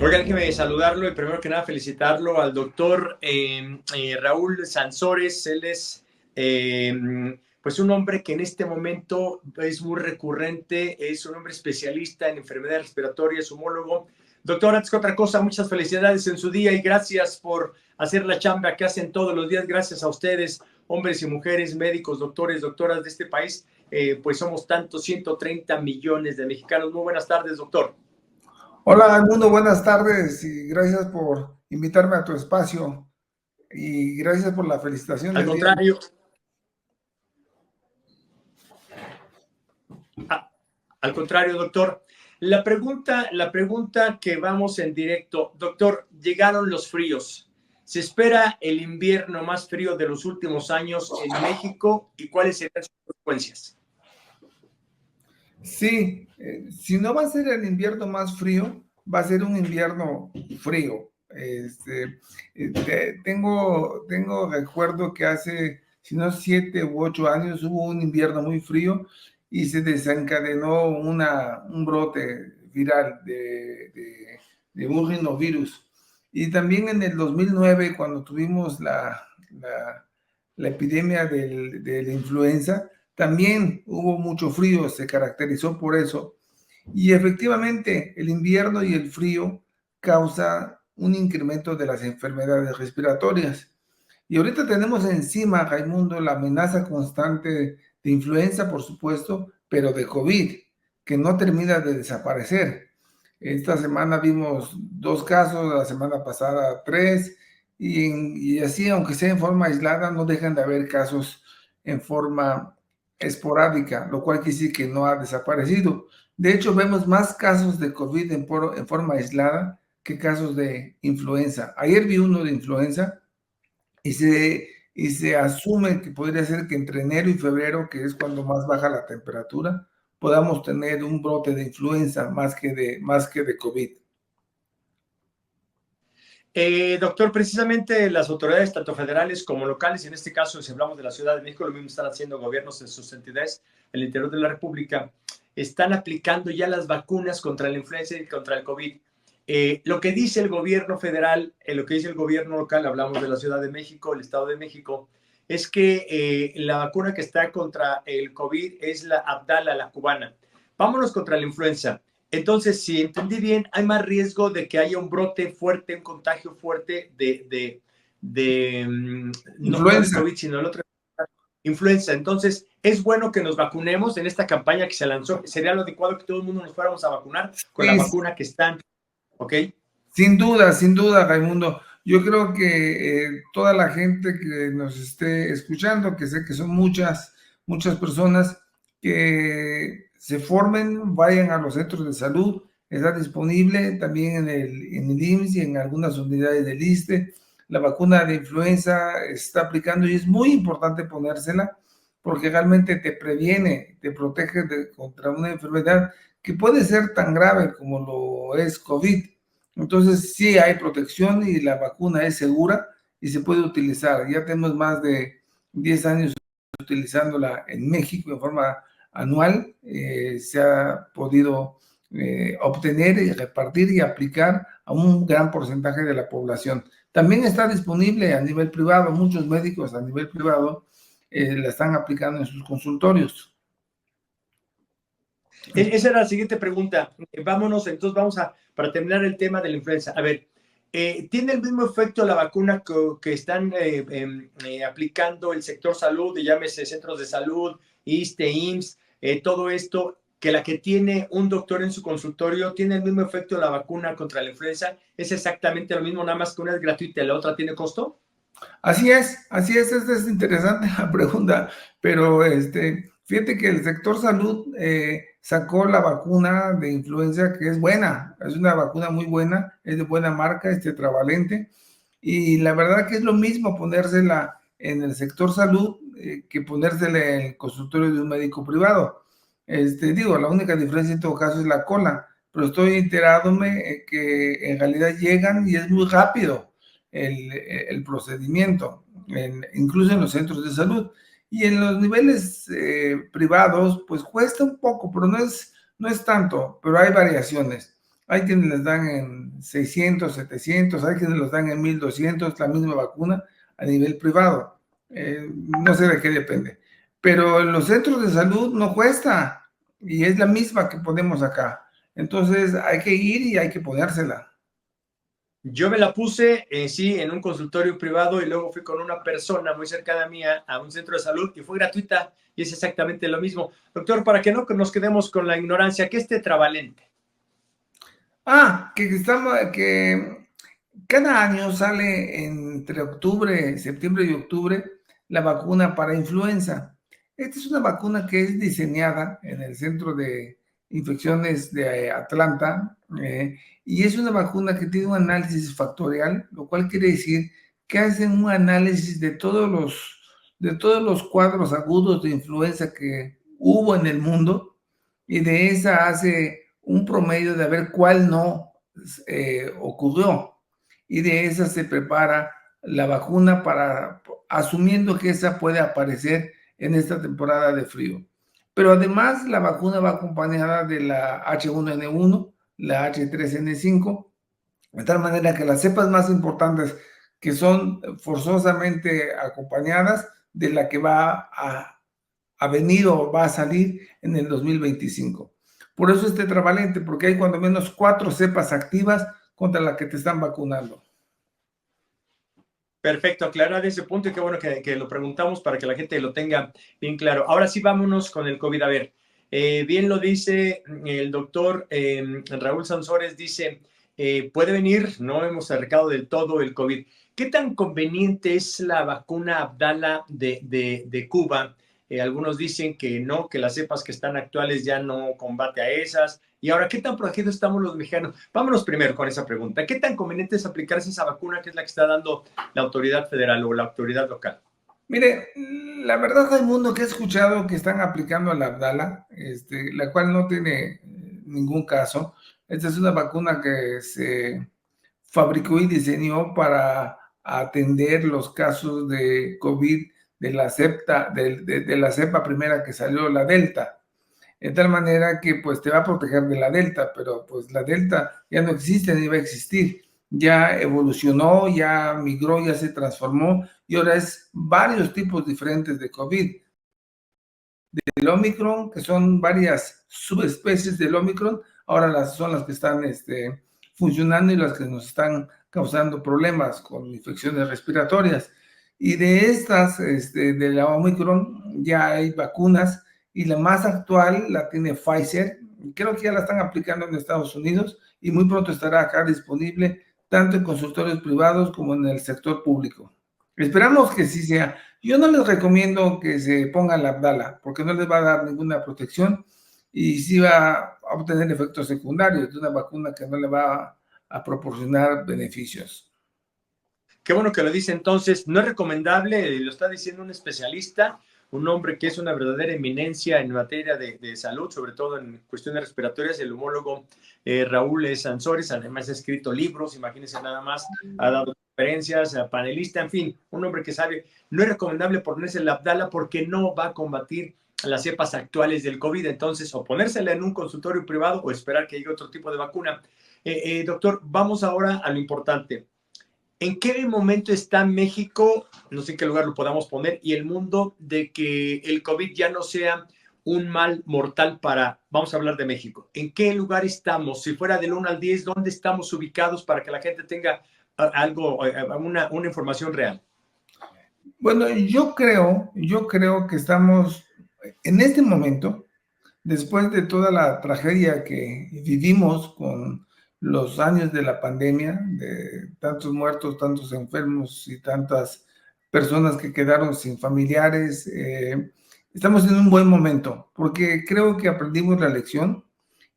Oiga, déjeme saludarlo y primero que nada felicitarlo al doctor Raúl Sansores. Él es eh, pues un hombre que en este momento es muy recurrente, es un hombre especialista en enfermedades respiratorias, humólogo. Doctor, antes que otra cosa, muchas felicidades en su día y gracias por hacer la chamba que hacen todos los días. Gracias a ustedes, hombres y mujeres, médicos, doctores, doctoras de este país. Pues somos tantos, 130 millones de mexicanos. Muy buenas tardes, doctor. Hola, Edmundo, buenas tardes y gracias por invitarme a tu espacio y gracias por la felicitación Al del día. contrario, al contrario, doctor. La pregunta que vamos en directo, doctor, llegaron los fríos. ¿Se espera el invierno más frío de los últimos años en México y cuáles serán sus consecuencias? Sí, si no va a ser el invierno más frío, va a ser un invierno frío. Tengo recuerdo que hace, si no 7 u 8 años, hubo un invierno muy frío y se desencadenó un brote viral de un rinovirus. Y también en el 2009, cuando tuvimos la epidemia de la influenza, también hubo mucho frío, se caracterizó por eso. Y efectivamente, el invierno y el frío causa un incremento de las enfermedades respiratorias. Y ahorita tenemos encima, Raimundo, la amenaza constante de influenza, por supuesto, pero de COVID, que no termina de desaparecer. Esta semana vimos 2 casos, la semana pasada 3, y así, aunque sea en forma aislada, no dejan de haber casos en forma esporádica, lo cual quiere decir que no ha desaparecido. De hecho, vemos más casos de COVID en forma aislada que casos de influenza. Ayer vi uno de influenza y se asume que podría ser que entre enero y febrero, que es cuando más baja la temperatura, podamos tener un brote de influenza más que de COVID. Doctor, precisamente las autoridades, tanto federales como locales, y en este caso, si hablamos de la Ciudad de México, lo mismo están haciendo gobiernos en sus entidades en el interior de la República, están aplicando ya las vacunas contra la influenza y contra el COVID. Lo que dice el gobierno federal, lo que dice el gobierno local, hablamos de la Ciudad de México, el Estado de México, es que la vacuna que está contra el COVID es la Abdala, la cubana. Vámonos contra la influenza. Entonces, si entendí bien, hay más riesgo de que haya un brote fuerte, un contagio fuerte no de Influenza. COVID, sino el otro, influenza. Entonces, es bueno que nos vacunemos en esta campaña que se lanzó. Sería lo adecuado que todo el mundo nos fuéramos a vacunar con la Sí, vacuna que están, ¿ok? sin duda, Raimundo. Yo creo que toda la gente que nos esté escuchando, que sé que son muchas personas, que se formen, vayan a los centros de salud, está disponible también en el IMSS y en algunas unidades del ISSSTE. La vacuna de influenza está aplicando y es muy importante ponérsela porque realmente te previene, te protege contra una enfermedad que puede ser tan grave como lo es COVID. Entonces, sí hay protección y la vacuna es segura y se puede utilizar. Ya tenemos más de 10 años utilizándola en México en forma anual. Se ha podido obtener y repartir y aplicar a un gran porcentaje de la población. También está disponible a nivel privado. Muchos médicos a nivel privado la están aplicando en sus consultorios. Esa era la siguiente pregunta. Vámonos, entonces para terminar el tema de la influenza. A ver, ¿tiene el mismo efecto la vacuna que están aplicando el sector salud, llámese centros de salud, ISSSTE, IMSS, todo esto, que la que tiene un doctor en su consultorio? ¿Tiene el mismo efecto la vacuna contra la influenza? ¿Es exactamente lo mismo, nada más que una es gratuita y la otra tiene costo? Así es, esta es interesante la pregunta, pero fíjate que el sector salud sacó la vacuna de influenza que es buena, es una vacuna muy buena, es de buena marca, es tetravalente, y la verdad que es lo mismo ponérsela en el sector salud que ponérsela en el consultorio de un médico privado. Digo, la única diferencia en todo caso es la cola, pero estoy enterándome que en realidad llegan y es muy rápido el procedimiento, incluso en los centros de salud. Y en los niveles privados, pues cuesta un poco, pero no es tanto, pero hay variaciones. Hay quienes les dan en 600, 700, hay quienes los dan en 1200, la misma vacuna a nivel privado. No sé de qué depende. Pero en los centros de salud no cuesta y es la misma que ponemos acá. Entonces hay que ir y hay que ponérsela. Yo me la puse, sí, en un consultorio privado y luego fui con una persona muy cercana a mía a un centro de salud y fue gratuita y es exactamente lo mismo. Doctor, para que no nos quedemos con la ignorancia, ¿qué es tetravalente? Que cada año sale entre octubre, septiembre y octubre la vacuna para influenza. Esta es una vacuna que es diseñada en el Centro de Infecciones de Atlanta y es una vacuna que tiene un análisis factorial, lo cual quiere decir que hacen un análisis de todos los cuadros agudos de influenza que hubo en el mundo y de esa hace un promedio de ver cuál no ocurrió y de esa se prepara la vacuna para, asumiendo que esa puede aparecer en esta temporada de frío. Pero además la vacuna va acompañada de la H1N1, la H3N5, de tal manera que las cepas más importantes que son forzosamente acompañadas de la que va a venir o va a salir en el 2025. Por eso es tetravalente, porque hay cuando menos 4 cepas activas contra la que te están vacunando. Perfecto, aclarar ese punto y qué bueno que lo preguntamos para que la gente lo tenga bien claro. Ahora sí, vámonos con el COVID. A ver, bien lo dice el doctor Raúl Sansores, dice, puede venir, no hemos acercado del todo el COVID. ¿Qué tan conveniente es la vacuna Abdala de Cuba? Algunos dicen que no, que las cepas que están actuales ya no combate a esas. Y ahora, ¿qué tan protegidos estamos los mexicanos? Vámonos primero con esa pregunta. ¿Qué tan conveniente es aplicarse esa vacuna que es la que está dando la autoridad federal o la autoridad local? Mire, la verdad hay mundo que he escuchado que están aplicando la Abdala, la cual no tiene ningún caso. Esta es una vacuna que se fabricó y diseñó para atender los casos de COVID de la cepa primera que salió, la Delta. De tal manera que pues te va a proteger de la Delta, pero pues la Delta ya no existe ni va a existir. Ya evolucionó, ya migró, ya se transformó y ahora es varios tipos diferentes de COVID. Del Omicron, que son varias subespecies del Omicron, ahora son las que están funcionando y las que nos están causando problemas con infecciones respiratorias. Y de estas, de la Omicron, ya hay vacunas y la más actual la tiene Pfizer. Creo que ya la están aplicando en Estados Unidos y muy pronto estará acá disponible tanto en consultorios privados como en el sector público. Esperamos que sí sea. Yo no les recomiendo que se pongan la Abdala porque no les va a dar ninguna protección y sí va a obtener efectos secundarios de una vacuna que no le va a proporcionar beneficios. Qué bueno que lo dice entonces. No es recomendable, lo está diciendo un especialista, un hombre que es una verdadera eminencia en materia de salud, sobre todo en cuestiones respiratorias, el homólogo Raúl Sansores. Además ha escrito libros, imagínense nada más, ha dado conferencias, panelista, en fin, un hombre que sabe. No es recomendable ponerse la Abdala porque no va a combatir las cepas actuales del COVID. Entonces, o ponérsela en un consultorio privado o esperar que llegue otro tipo de vacuna. Doctor, vamos ahora a lo importante. ¿En qué momento está México, no sé en qué lugar lo podamos poner, y el mundo de que el COVID ya no sea un mal mortal para, vamos a hablar de México? ¿En qué lugar estamos? Si fuera del 1 al 10, ¿dónde estamos ubicados para que la gente tenga algo, una información real? Bueno, yo creo que estamos en este momento, después de toda la tragedia que vivimos con los años de la pandemia, de tantos muertos, tantos enfermos y tantas personas que quedaron sin familiares, estamos en un buen momento, porque creo que aprendimos la lección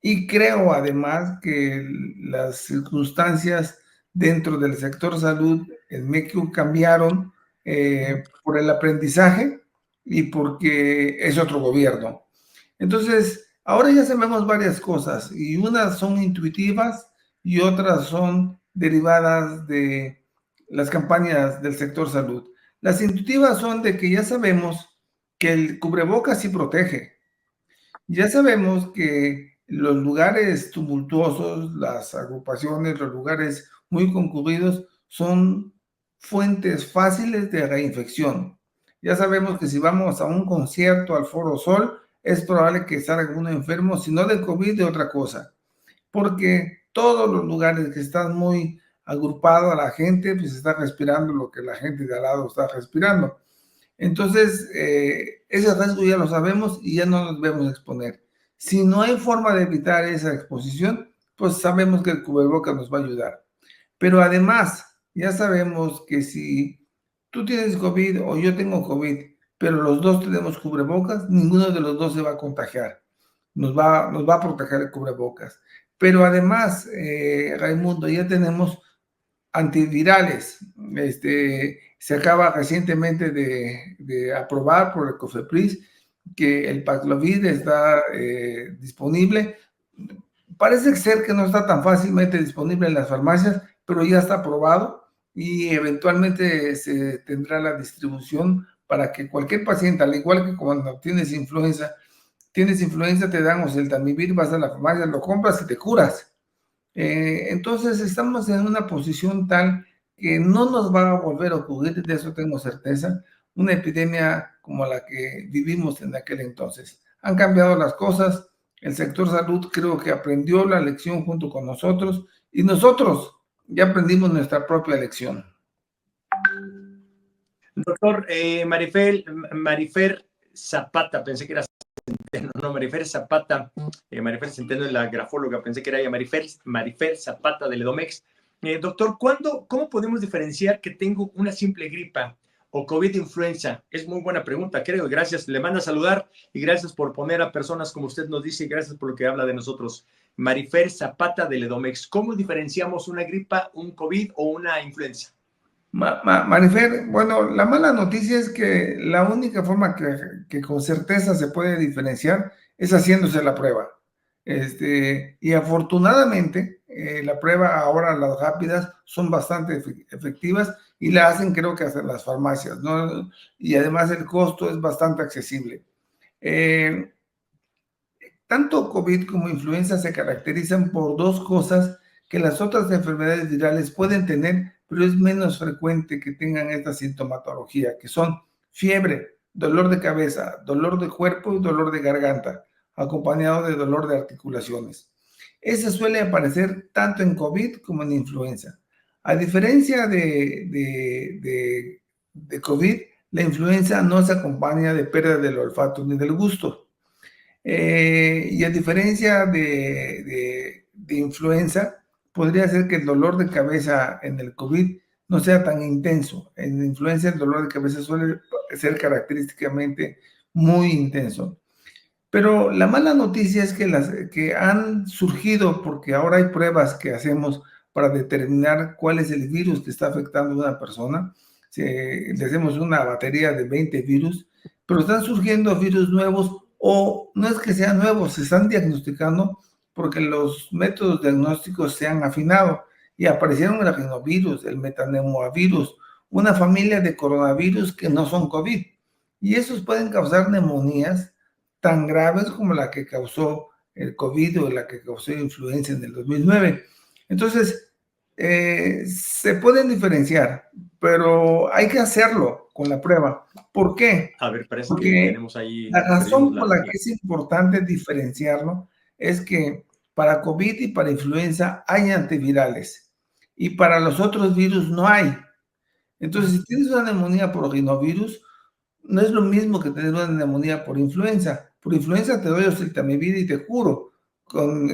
y creo además que las circunstancias dentro del sector salud en México cambiaron por el aprendizaje y porque es otro gobierno. Entonces, ahora ya sabemos varias cosas y unas son intuitivas y otras son derivadas de las campañas del sector salud. Las intuitivas son de que ya sabemos que el cubrebocas sí protege. Ya sabemos que los lugares tumultuosos, las agrupaciones, los lugares muy concurridos son fuentes fáciles de reinfección. Ya sabemos que si vamos a un concierto, al Foro Sol, es probable que salga uno enfermo, si no de COVID, de otra cosa, porque todos los lugares que están muy agrupados a la gente, pues está respirando lo que la gente de al lado está respirando. Entonces, ese riesgo ya lo sabemos y ya no nos debemos exponer. Si no hay forma de evitar esa exposición, pues sabemos que el cubrebocas nos va a ayudar. Pero además, ya sabemos que si tú tienes COVID o yo tengo COVID, pero los dos tenemos cubrebocas, ninguno de los dos se va a contagiar. Nos va a proteger el cubrebocas. Pero además, Raimundo, ya tenemos antivirales. Se acaba recientemente de aprobar por el COFEPRIS que el Paxlovid está disponible. Parece ser que no está tan fácilmente disponible en las farmacias, pero ya está aprobado y eventualmente se tendrá la distribución para que cualquier paciente, al igual que cuando tienes influenza, te dan oseltamivir, vas a la farmacia, lo compras y te curas. Entonces estamos en una posición tal que no nos va a volver a ocurrir, de eso tengo certeza, una epidemia como la que vivimos en aquel entonces. Han cambiado las cosas, el sector salud creo que aprendió la lección junto con nosotros y nosotros ya aprendimos nuestra propia lección. Doctor, Marifer Zapata, pensé que era Centeno, no, Marifer Zapata, Marifer Centeno es la grafóloga, pensé que era ella, Marifer Zapata del Edomex. Doctor, ¿cómo podemos diferenciar que tengo una simple gripa o COVID-influenza? Es muy buena pregunta, creo, gracias. Le manda a saludar y gracias por poner a personas como usted nos dice y gracias por lo que habla de nosotros. Marifer Zapata del Edomex, ¿cómo diferenciamos una gripa, un COVID o una influenza? Marifer, bueno, la mala noticia es que la única forma que con certeza se puede diferenciar es haciéndose la prueba. Y afortunadamente, la prueba ahora, las rápidas, son bastante efectivas y la hacen creo que hasta las farmacias, ¿no? Y además el costo es bastante accesible. Tanto COVID como influenza se caracterizan por dos cosas que las otras enfermedades virales pueden tener, pero es menos frecuente que tengan esta sintomatología, que son fiebre, dolor de cabeza, dolor de cuerpo y dolor de garganta, acompañado de dolor de articulaciones. Ese suele aparecer tanto en COVID como en influenza. A diferencia de COVID, la influenza no se acompaña de pérdida del olfato ni del gusto. Y a diferencia de influenza, podría ser que el dolor de cabeza en el COVID no sea tan intenso. En influenza el dolor de cabeza suele ser característicamente muy intenso. Pero la mala noticia es que las que han surgido, porque ahora hay pruebas que hacemos para determinar cuál es el virus que está afectando a una persona. Le hacemos una batería de 20 virus, pero están surgiendo virus nuevos o no es que sean nuevos, se están diagnosticando porque los métodos diagnósticos se han afinado y aparecieron el rinovirus, el metaneumovirus, una familia de coronavirus que no son COVID. Y esos pueden causar neumonías tan graves como la que causó el COVID o la que causó la influenza en el 2009. Entonces, se pueden diferenciar, pero hay que hacerlo con la prueba. ¿Por qué? A ver, parece Porque que tenemos ahí... la razón por la que es importante diferenciarlo es que para COVID y para influenza hay antivirales y para los otros virus no hay. Entonces, si tienes una neumonía por rinovirus, no es lo mismo que tener una neumonía por influenza. Por influenza te doy oseltamivir y te curo. Con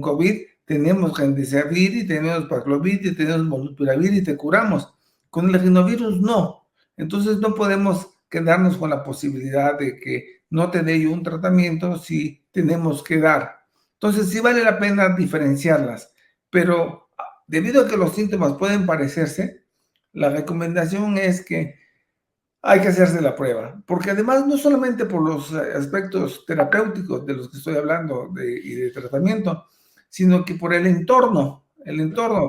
COVID tenemos remdesivir y tenemos Paxlovid y tenemos molnupiravir y te curamos. Con el rinovirus no. Entonces no podemos quedarnos con la posibilidad de que no te dé yo un tratamiento si tenemos que dar. Entonces sí vale la pena diferenciarlas, pero debido a que los síntomas pueden parecerse, la recomendación es que hay que hacerse la prueba, porque además no solamente por los aspectos terapéuticos de los que estoy hablando y de tratamiento, sino que por el entorno,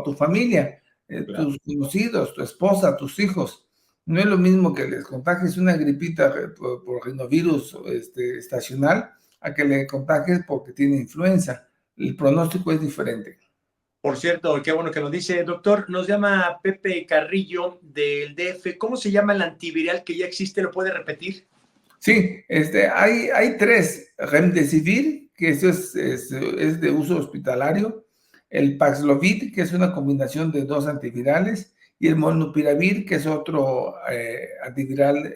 tu familia, claro, tus conocidos, tu esposa, tus hijos. No es lo mismo que les contagies una gripita por rinovirus estacional a que le contagies porque tiene influenza. El pronóstico es diferente. Por cierto, qué bueno que lo dice, doctor. Nos llama Pepe Carrillo del DF. ¿Cómo se llama el antiviral que ya existe? ¿Lo puede repetir? Sí, hay tres: Remdesivir, que eso es de uso hospitalario; el Paxlovid, que es una combinación de dos antivirales; y el Molnupiravir, que es otro antiviral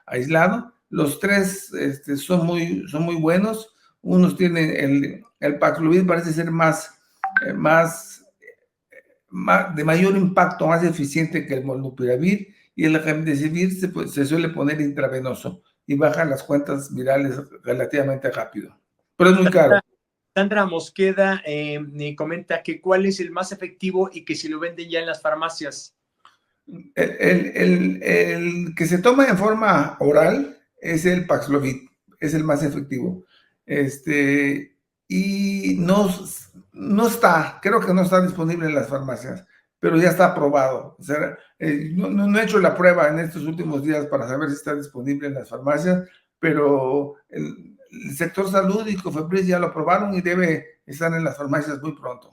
aislado. Los tres son muy buenos. Unos tienen el Paxlovid, parece ser de mayor impacto, más eficiente que el Molnupiravir, y el Remdesivir se suele poner intravenoso y baja las cuentas virales relativamente rápido, pero es muy caro. Sandra Mosqueda me comenta que cuál es el más efectivo y que si lo venden ya en las farmacias. El que se toma en forma oral es el Paxlovid, es el más efectivo. Y no está, creo que no está disponible en las farmacias, pero ya está aprobado. O sea, no he hecho la prueba en estos últimos días para saber si está disponible en las farmacias, pero el sector salud y Cofepris ya lo aprobaron y debe estar en las farmacias muy pronto.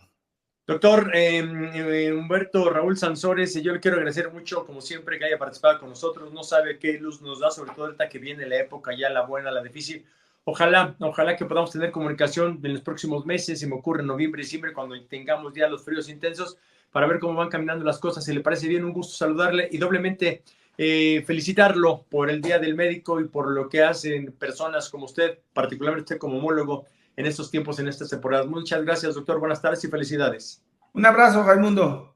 Doctor Humberto Raúl Sansores, yo le quiero agradecer mucho, como siempre, que haya participado con nosotros. No sabe qué luz nos da, sobre todo ahorita que viene la época ya, la buena, la difícil. Ojalá que podamos tener comunicación en los próximos meses, se me ocurre en noviembre, diciembre, cuando tengamos ya los fríos intensos, para ver cómo van caminando las cosas. Si le parece bien, un gusto saludarle y doblemente felicitarlo por el Día del Médico y por lo que hacen personas como usted, particularmente usted como homólogo, en estos tiempos, en estas temporadas. Muchas gracias, doctor. Buenas tardes y felicidades. Un abrazo, Raimundo.